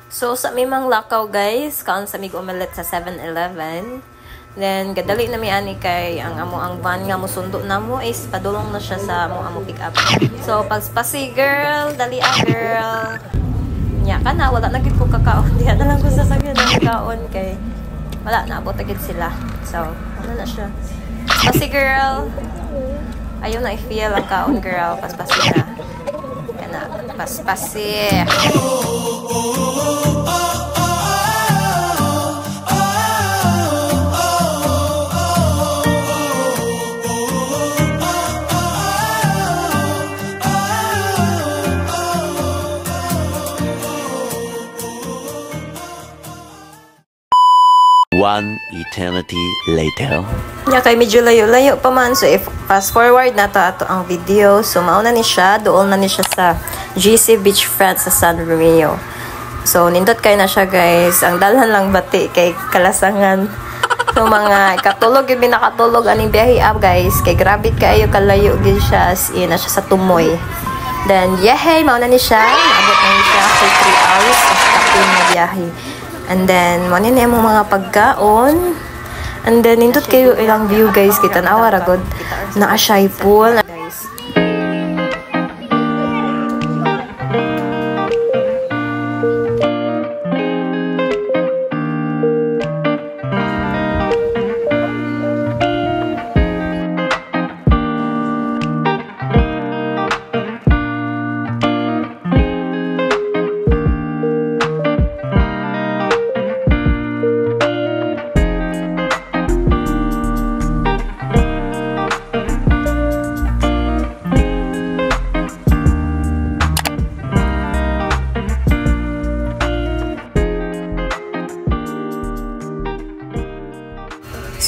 So, sa mimang lakaw guys, kaon sa mig omelet sa 7-Eleven. Then, gadali na mi ani kay ang van nga musundo na mo is padulong na siya sa amo pick up. So, pagspasi girl, dali girl. Nya ka na, wala na gid ko kakaon. Diha na lang ko sasagyan ng kaon kay wala na abot agad sila. So, ano na siya. Pasi girl. Ayaw na i-feel ang kaon girl, paspasi na. Kana, paspasi. One eternity later. Nya kay medyo layo-layo pa man. So if fast forward na to ato ang video. So mauna ni siya, doon na ni siya sa GC Beachfront sa San Romeo. So nindot kay na siya guys. Ang dalhan lang bati kay kalasangan. So mga katulog yung binakatulog aning biyahe up guys. Kay grabe kayo kalayo gid siya as in na siya sa Tumoy. Then yehey, mauna ni siya. Naabot na ni siya for 3 hours of tapin na biyahe. And then, manin na yung mga pagkaon. And then, nindot kayo ilang view guys. Kita na awaragod na ashay pool.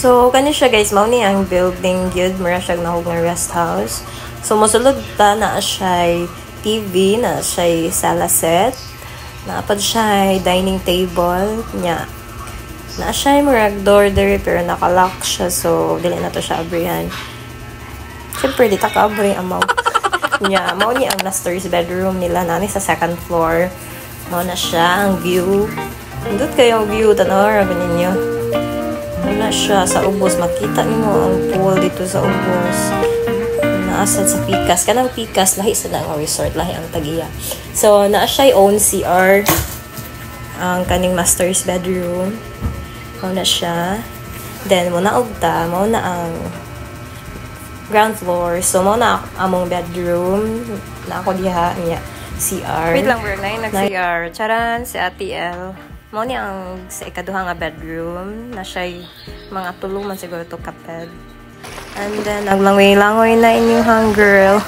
So, kani siya guys, mao ni ang building gyud, mura siya nahog nga rest house. So, mosulod ta na siya TV, na siya sala set, naapad siya dining table, nya. Na siya murag door there, pero nakalock siya, so dili na to siya abrihan. Siyempre, di ta ka-abri amaw. Nya, mao ni ang master's bedroom nila, nani sa second floor. Mao na siya ang view. Indot kayo ang view, tanaw, rabi ninyo. Wala siya sa ubos. Makita niyo ang pool dito sa ubos. Naasad sa Pikas. Kanang Pikas, lahi sa ang resort. Lahi ang tagiya. So, naa siya own CR. Ang kaning master's bedroom. Mauna siya. Then, muna ugta. Mauna ang ground floor. So, mauna among bedroom. Na ako diha niya. CR. Wait lang, bro. Na nag-CR. Charan, si Ate L. Mao ni ang sa ikaduha nga bedroom na siya mga tulong man siguro to kaped. And then naglangoy-langoy na inyong girl.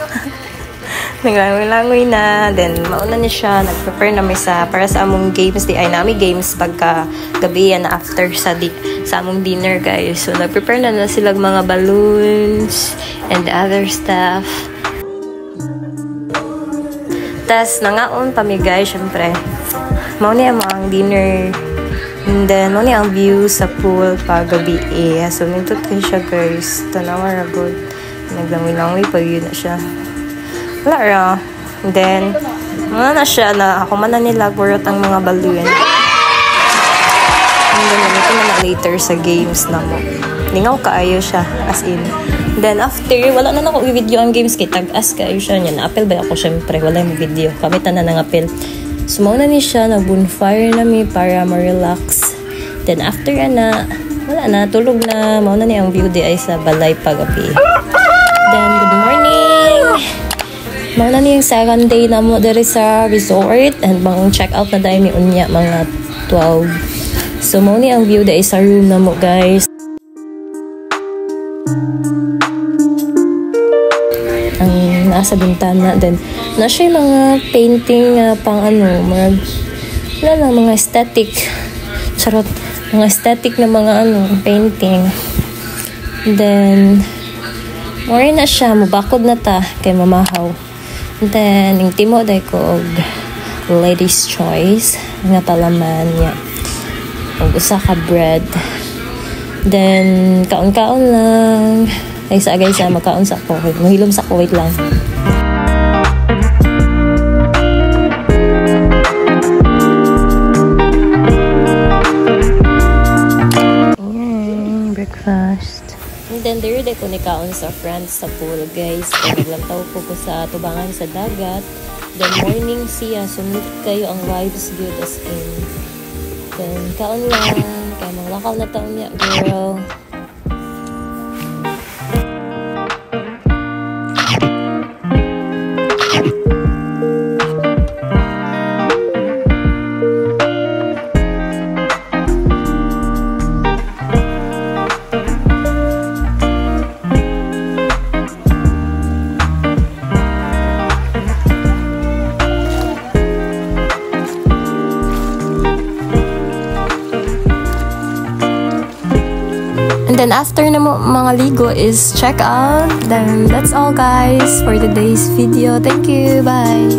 Naglangoy-langoy na. Then mauna ni siya nag-prepare na may para sa among games di ay nami games pagka gabi na after sa among dinner guys. So nag-prepare na sila mga balloons and other stuff. Tas nangaon pa mi guys syempre. Mao ni ang dinner. And then, mao ni ang view sa pool pag gabi eh. So, nindot kayo siya guys. Tanawa na good. Naglangoy-langoy pag yun na siya. Wala ra. And then, mga na siya na ako man na nila gurot ang mga balloon. And then, ito na later sa games na mo. Lingaw kaayo siya. As in. Then, after, wala na ako i-video ang games kay tag-as kaayo siya niya. Na-apel ba ako syempre? Wala yung video. Kamitan na ng apel. Sumaw na ni siya, nag-bonfire na mi para ma-relax. Then after na, wala na, tulog na. Mao na ni ang view di ay sa balay pagabi. Then good morning! Mao na ni yung second day na mo diri sa resort. And bang check out na dahil ni unya mga 12. So mao ni ang view di ay sa room na mo guys. Ang nasa bintana. Then na siya mga painting pang wala na mga aesthetic. Charot. Mga aesthetic na mga painting. Then more na siya. Mabakod na ta kay mamahaw. Then yung timo day ko ladies choice nga palaman niya. Usa ka bread. Then kaon-kaon lang. Ay sa agay sa makaon sa ko. Mahilom sa ko. Wait lang. breakfast. And then, there ko ni kaon sa France sa pool, guys. Kaya naglantaw po ko sa tubangan sa dagat. Then, morning siya. Sumit kayo ang vibes good as in. Then, kaon lang. Kaya manglakaw na taon niya, girl. And then after na mo mga ligo is check out. Then that's all guys for today's video. Thank you. Bye.